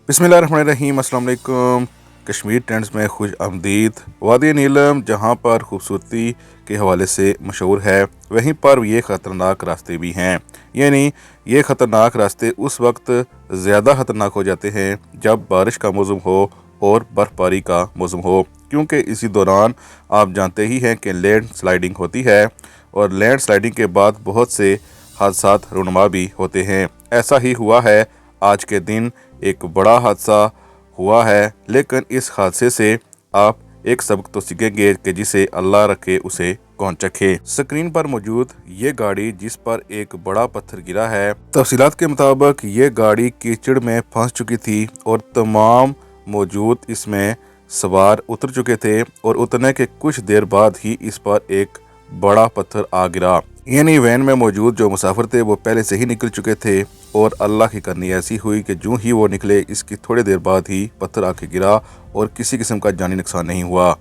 बिस्मिल्लाहिर्रहमानिर्रहीम। अस्सलाम वालेकुम। कश्मीर ट्रेंड्स में खुश आमदीद। वादी नीलम जहाँ पर खूबसूरती के हवाले से मशहूर है, वहीं पर ये ख़तरनाक रास्ते भी हैं। यानी ये ख़तरनाक रास्ते उस वक्त ज़्यादा ख़तरनाक हो जाते हैं जब बारिश का मौसम हो और बर्फ़बारी का मौसम हो, क्योंकि इसी दौरान आप जानते ही हैं कि लैंड स्लाइडिंग होती है और लैंड स्लाइडिंग के बाद बहुत से हादसात रुनमा भी होते हैं। ऐसा ही हुआ है आज के दिन। एक बड़ा हादसा हुआ है, लेकिन इस हादसे से आप एक सबक तो सीखेंगे कि जिसे अल्लाह रखे उसे कौन चखे। स्क्रीन पर मौजूद ये गाड़ी जिस पर एक बड़ा पत्थर गिरा है, तफसीलात के मुताबिक ये गाड़ी कीचड़ में फंस चुकी थी और तमाम मौजूद इसमें सवार उतर चुके थे और उतरने के कुछ देर बाद ही इस पर एक बड़ा पत्थर आ गिरा। यानी वैन में मौजूद जो मुसाफिर थे वो पहले से ही निकल चुके थे और अल्लाह की करनी ऐसी हुई कि जो ही वो निकले इसकी थोड़ी देर बाद ही पत्थर आके गिरा और किसी किस्म का जानी नुकसान नहीं हुआ।